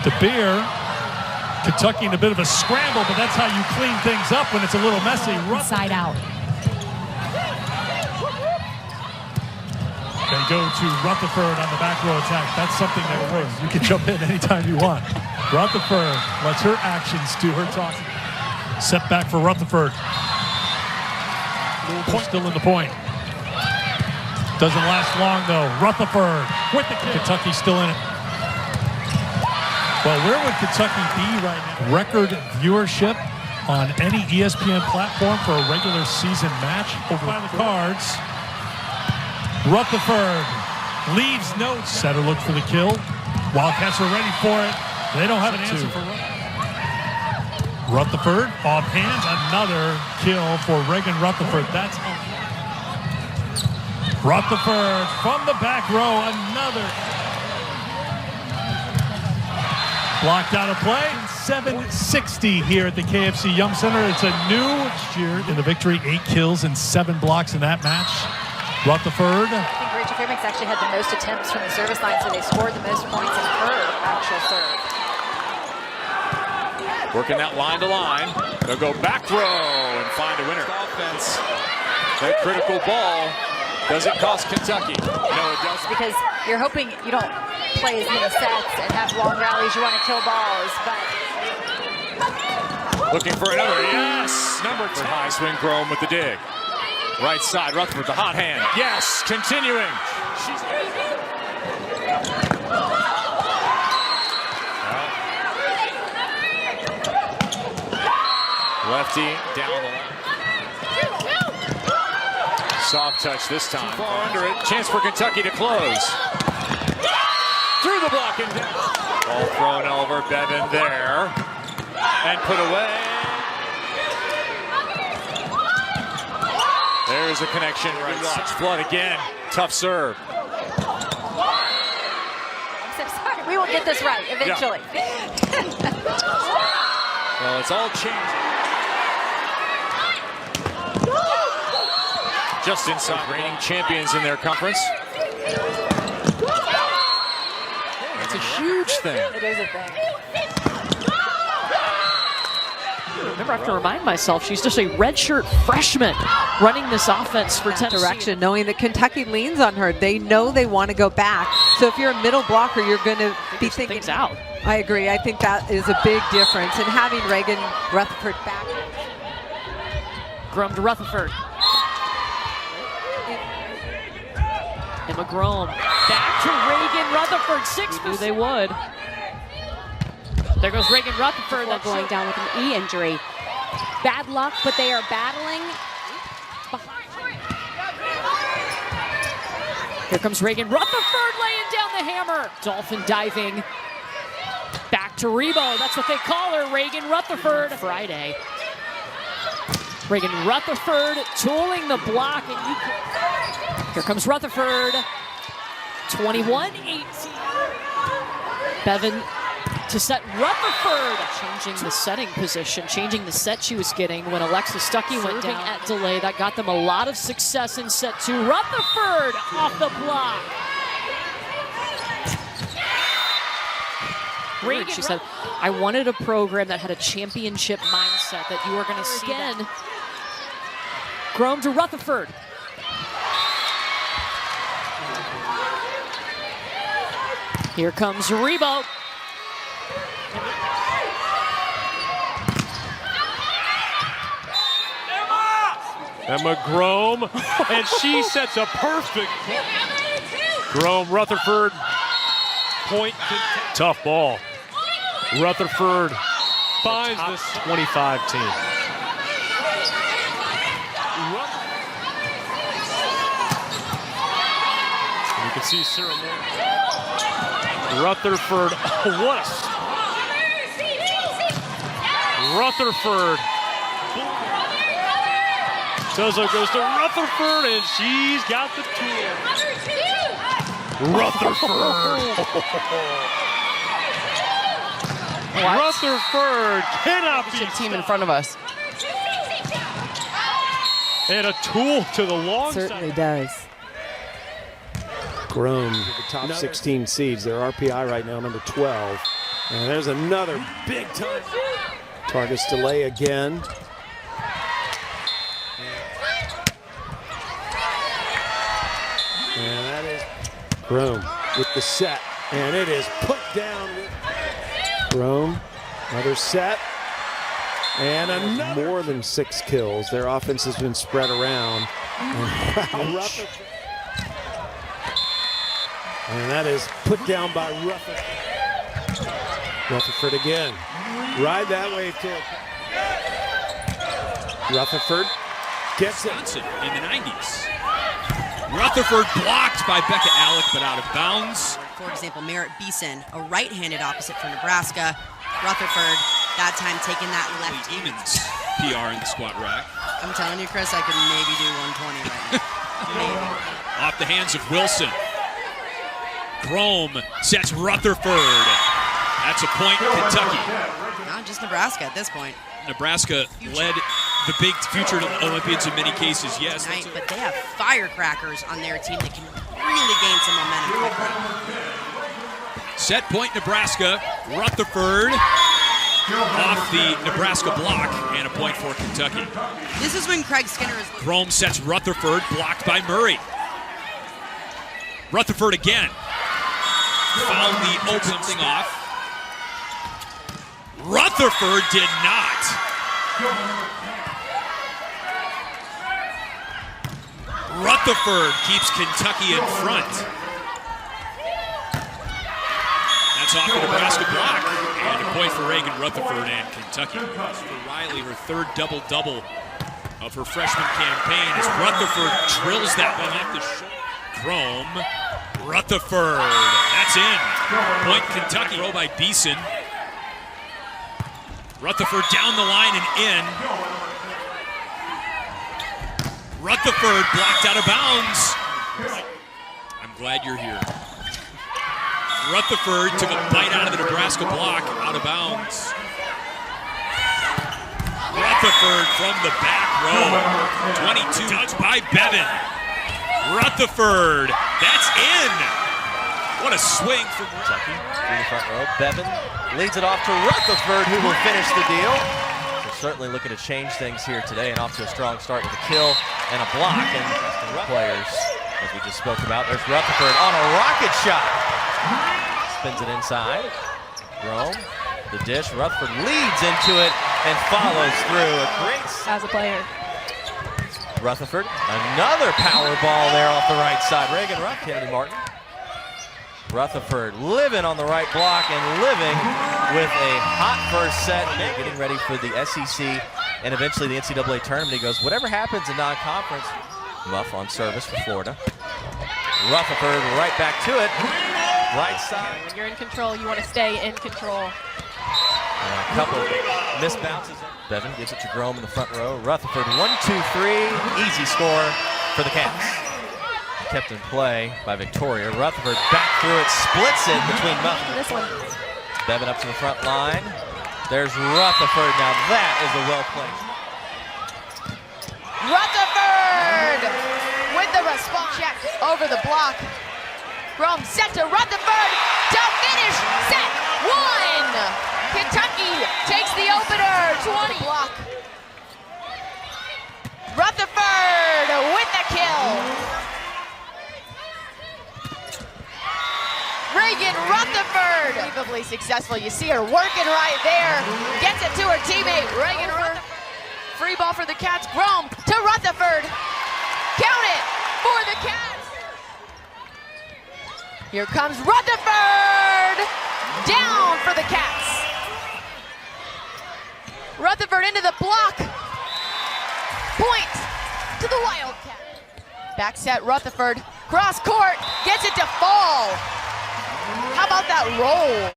to Beer. Kentucky in a bit of a scramble, but that's how you clean things up when it's a little messy. Inside out. They go to Rutherford on the back row attack. That's something that works. You can jump in anytime you want. Rutherford lets her actions do her talking. Set back for Rutherford. Point still in the point. Doesn't last long though. Rutherford with the kick. Kentucky still in it. Well, where would Kentucky be right now? Record viewership on any ESPN platform for a regular season match. Over by the cards. Rutherford leaves notes. Setter look for the kill. Wildcats are ready for it. They don't have an answer for Rutherford. Off hands, another kill for Reagan Rutherford. That's Rutherford from the back row, another. Blocked out of play. 760 here at the KFC Yum Center. It's a new year in the victory. 8 kills and 7 blocks in that match. Rutherford. I think Rachel Fairbanks actually had the most attempts from the service line, so they scored the most points in her actual serve. Working that line to line. They'll go back row and find a winner. Offense. That critical ball. Does it cost Kentucky? No, it doesn't. Because you're hoping you don't play as many sets and have long rallies. You want to kill balls, but. Looking for another. Yes! Number 10. High swing, Grome with the dig. Right side, Rutherford, the hot hand. Yes, continuing. Lefty down the line. Soft touch this time. Too far under it. Chance for Kentucky to close. Through the block and down. Ball thrown over. Bevan there. And put away. There's a connection. Right side. Flood again. Tough serve. I'm so sorry. We will get this right eventually. Yeah. Well, it's all changing. Just inside. Reigning champions in their conference. It's a huge thing. It is a thing. Remember, I have to remind myself, she's just a redshirt freshman running this offense for Tennessee. Direction, knowing that Kentucky leans on her. They know they want to go back. So if you're a middle blocker, you're going to be thinking things out. I agree. I think that is a big difference. And having Reagan Rutherford back. Grome to Rutherford. Emma Grome back to Reagan Rutherford. 6 knew they would. There goes Reagan Rutherford. That's going down with an E injury. Bad luck, but they are battling. Here comes Reagan Rutherford laying down the hammer. Dolphin diving. Back to Rebo. That's what they call her, Reagan Rutherford. Friday. Reagan Rutherford tooling the block. And here comes Rutherford. 21-18. Bevan to set Rutherford, changing the setting position, changing the set she was getting when Alexis Stuckey went down at delay. That got them a lot of success in set 2. Rutherford off the block. Reagan, she said, I wanted a program that had a championship mindset, that you were going to see again. Grome to Rutherford. Here comes Rebo. Emma Grome, and she sets a perfect Grome, Rutherford, point, tough ball. Rutherford finds this 25 team. And you can see Sarah Moore. Rutherford, what a... Rutherford. Sozo goes to Rutherford, and she's got the tool. Rutherford. Rutherford cannot be Team in front of us. And a tool to the long side. Certainly does. Grome, the top 16 seeds. Their RPI right now, number 12. And there's another big time. Target's delay again. And that is Rome with the set. And it is put down with Rome. Another set. And another. More than 6 kills. Their offense has been spread around. And Rutherford. And that is put down by Rutherford. Rutherford again. Ride that wave too. Rutherford gets it. In the 90s. Rutherford blocked by Becca Alec, but out of bounds. For example, Merritt Beeson, a right-handed opposite for Nebraska. Rutherford, that time taking that left. Eamon's PR in the squat rack. I'm telling you, Chris, I could maybe do 120 right now. Maybe. Off the hands of Wilson. Grome sets Rutherford. That's a point, Kentucky. Not just Nebraska at this point. Nebraska led the big future Olympians in many cases, yes. Tonight, but they have firecrackers on their team that can really gain some momentum quickly. Set point Nebraska. Rutherford off the Nebraska block, and a point for Kentucky. This is when Craig Skinner is... Grome sets Rutherford, blocked by Murray. Rutherford again. Found the open thing off. Rutherford did not. Rutherford keeps Kentucky in front. That's off the Nebraska block. And a point for Reagan Rutherford and Kentucky. For Riley, her third double-double of her freshman campaign as Rutherford drills that one off the shoulder. Grome. Rutherford. That's in. Point Kentucky. Throw by Beeson. Rutherford down the line and in. Rutherford blocked out of bounds. I'm glad you're here. Rutherford took a bite out of the Nebraska block, out of bounds. Rutherford from the back row. 22 touch by Bevan. Rutherford, that's in. What a swing from Kentucky. In the front row, Bevan leads it off to Rutherford, who will finish the deal. So certainly looking to change things here today, and off to a strong start with a kill and a block. And players, as we just spoke about, there's Rutherford on a rocket shot. Spins it inside. Grome, the dish. Rutherford leads into it and follows through. A great as a player. Rutherford, another power ball there off the right side. Reagan Ruff, Kennedy Martin. Rutherford living on the right block and living with a hot first set. Getting ready for the SEC and eventually the NCAA tournament. He goes, whatever happens in non-conference. Muff on service for Florida. Rutherford right back to it. Right side. When you're in control, you want to stay in control. A couple missed bounces. Bevan gives it to Grome in the front row. Rutherford 1-2-3. Easy score for the Cats. Kept in play by Victoria. Rutherford back through it, splits it between Muff. This one. Bevan up to the front line. There's Rutherford. Now that is a well played. Rutherford with the response check over the block. Grome set to Rutherford to finish set one. Kentucky takes the opener, 20. Block. Rutherford with the kill. Reagan Rutherford, unbelievably successful. You see her working right there. Gets it to her teammate, Reagan Rutherford. Free ball for the Cats. Grome to Rutherford. Count it for the Cats. Here comes Rutherford. Down for the Cats. Rutherford into the block. Point to the Wildcat. Back set Rutherford. Cross court. Gets it to fall. How about that roll?